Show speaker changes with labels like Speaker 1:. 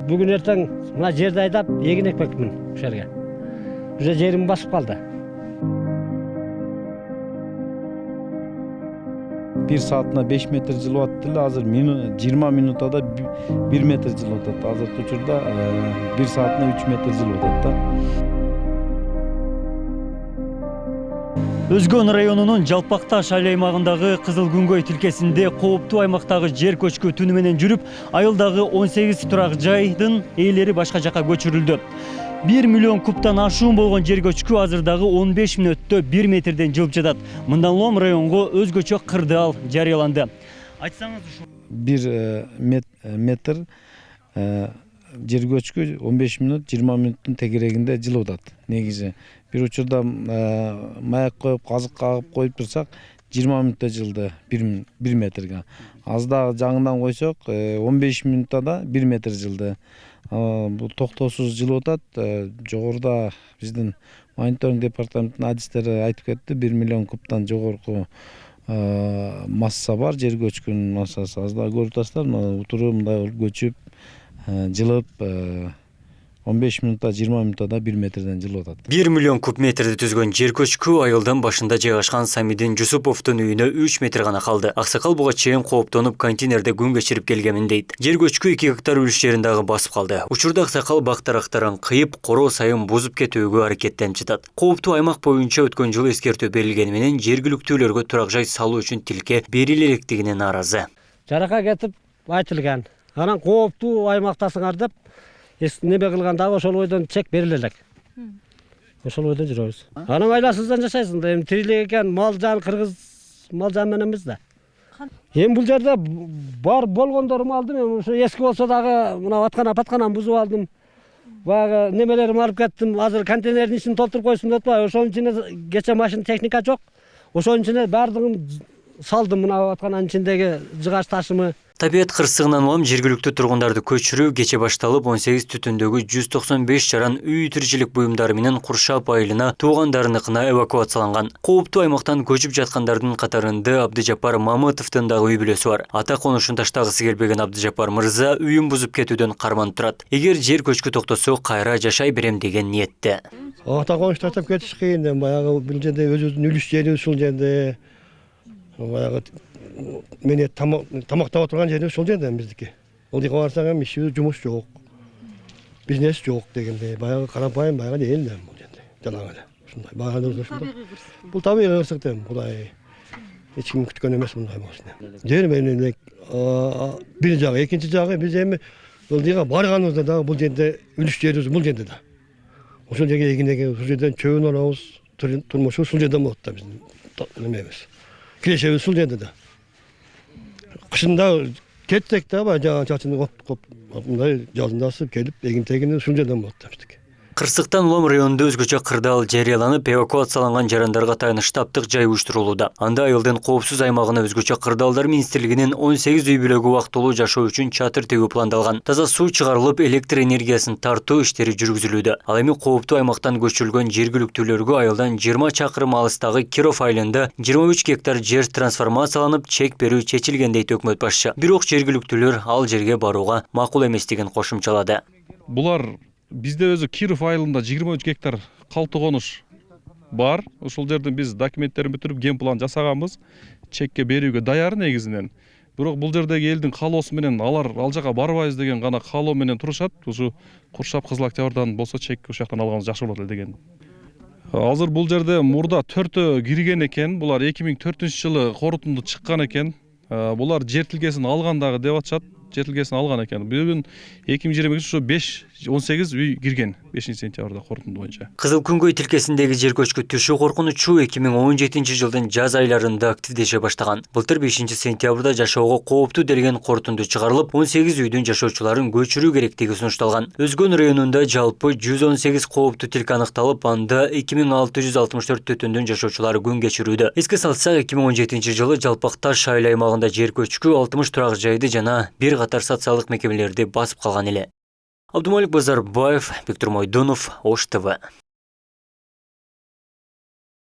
Speaker 1: Bugün erten mına жерди айдап эгин экпекмин ушул жерге. Уже жерим басып калды.
Speaker 2: 1 saatine 5 metre жылып атты, азыр 20 минутада 1 метр жылып атат. Азыркы учурда 1 saatine 3 метр жылып атат да.
Speaker 3: Өзгөн районунун Жалпакташ айыл аймагындагы Кызыл Күнгөй тилкесинде кооптуу аймактагы жер көчкү түнү менен жүрүп, айылдагы 18 турак жайдын ээлери башка жакка көчүрүлдү. 1 миллион кубтан ашуун болгон жер көчкү азырдагы 15 мүнөттө 1 метрден жылып жатат. Мындан улам районго өзгөчө кырдаал жарыяланды. Айтсаңыз ушу
Speaker 2: 1 метр жер көчкү 15 мүнөт 20 мүнөттүн тегерегинде жылып атат. Негизи bir учурда маяк коюп, казык кагып коюп турсак 20 мүнөттө жылды 1 метрге. Az дагы жаңынан койсок 15 мүнөттө да 1 метр жылды. Бул токтоосуз жылып атат. Жогоруда биздин мониторинг департаментинин адистери айтып кетти, 1 миллион кубтан жогорку масса бар, жер көчкүнүн массасы. Az дагы көрүп атасыздар, утуру мындай көчүп, жылып 15 мүнөттө 20 мүнөттө да 1 метрден жылып атат.
Speaker 3: 1 миллион куб метрди түзгөн жер көчкү айылдын башында жайгашкан Самидин Жусуповдун үйүнө 3 метр гана калды. Аксакал буга чейин кооптонуп контейнерде күн кечирип келгенмин дейт. Жер көчкү 2 гектар үлүш жерин дагы басып калды. Учурда Аксакал бак тарактарын кыйып, короо сайын бузуп кетүүгө аракеттенип жатат. Кооптуу аймак боюнча өткөн жылы эскертүү берилгени менен жергиликтүүлөргө турак жай салуу үчүн тилке бериле электигине нааразы.
Speaker 1: Жарака кетип айтылган. Анан кооптуу аймактасыңар деп неме кылганда ошол ойдон чек бериле элек. Ошол ойдон жүрөбүз. Анан айласыздан жашайсың да, эми тирилик экен, мал жан кыргыз мал жан менен эмес да. Эми бул жерде бар болгондоруму алдым, эми ушу эски болсо дагы мына атканан бузуп алдым. Баягы немелерimi алып кеттим, азыр контейнердин ичин толтуруп койсун деп атпайбы, ошонун ичине кече машина техника жок. Ошонун ичине баардыгын салдым, мына атканын ичиндеги жыгач ташымы.
Speaker 3: Табият кырсыгынан улам жергиликтүү тургундарды көчүрүү кече башталып 18 түтүндөгү 195 жаран үй тиричилик буюмдары менен Куршап айылына туугандарыныкына эвакуацияланган. Кооптуу аймактан көчүп жаткандардын катарында Абдыжапар Мамытовдун дагы үй бүлөсү бар. Ата конушун таштагысы келбеген Абдыжапар мырза үйүн бузуп кетүүдөн карманып турат. Эгер жер көчкү токтосо кайра жашай берем деген ниетте.
Speaker 4: Ата коnuş таштап кетиш кыйын, баягы бул жерде өзүбүздүн үлүш жери ушул жерде. Баягы мени тамактап отурган жерибиз ушул жерде биздики. Ол жака барсак эми ишибиз жумуш жок. Бизнес жок дегендей, баягы карапайым баягы эл да бул жерде. Жалаң эле. Ушундай баягы ушундай. Бул табигый кырсык да, Кудай эч ким күткөн эмес мындай болсун. Жер менен бир жагы, экинчи жагы биз эми бул жака барганыбызда дагы бул жерде үлүш жерибиз бул жерде да. Ошол жерге эгиндеги ушул жерден чөбүн алабыз, турмушу ушул жерден болот да биздин немебиз. Кирешебиз ушул жерде да. Кышында кетсек да баягы чачын коп мындай жазында асып келип эгин-тегини ушул жерден болот да биздики.
Speaker 3: Кырсыктан улам районунда өзгөчө кырдаал жарыяланып, эвакуацияланган жарандарга таяныш таптык жай уюштурулууда. Анда айылдын коопсуз аймагына өзгөчө кырдаалдар министрлигинин 18 үй бүлөгү убактылуу жашоо үчүн чатыр тегүү пландалган. Таза суу чыгарылып, электр энергиясын тартуу иштери жүргүзүлүүдө. Ал эми кооптуу аймактан көчүрүлгөн жергиликтүүлөргө айылдан 20 чакырым алыстагы Киров айылында 23 гектар жер трансформацияланып, чек берүү чечилген дейт өкмөт башчы. Бирок жергиликтүүлөр ал жерге барууга макул эместигин кошумчалады.
Speaker 5: Булар Bizde özü Kirov айылында 23 гектар калты конуш бар. Ошол жерден биз документтерин бүтүрүп, ген план жасаганбыз. Чекке берүүгө даяр негизинен. Бирок бул жердеги элдин каалоосу менен алар ал жака барбайбыз деген гана каалоо менен турушат. Ушу Куршап Кызыл Октябрдан болсо чекти ошол жактан алганыбыз жакшы болот эле деген. Азыр бул жерде мурда 4 кирген экен. Булар 2004-жылы корутунду чыккан экен. Булар жер тилкесин алган дагы деп атышат. Жер тилкесин алган экен. Бүгүн 2022 ушу 18 үй кирген 5-сентябрда корутунду боюнча.
Speaker 3: Кызыл Күнгөй тилкесиндеги жер көчкү түшүү коркунучу 2017-жылдын жаз айларында активдеше баштаган. Былтыр 5-сентябрда жашоого кооптуу делген корутунду чыгарылып, 18 үйдүн жашоочуларын көчүрүү керектиги сунушталган. Өзгөн районунда жалпы 118 кооптуу тилке аныкталып, анда 2664 түтүндүн жашоочулары күн кечирүүдө. Эске салсак, 2017-жылы Жалпакташ айыл аймагында жер көчкү 60 турак жайды жана бир катар социалдык мекемелерди басып калган эле. Абдумалик Базарбаев, Виктор Мойдонов, Ош ТВ.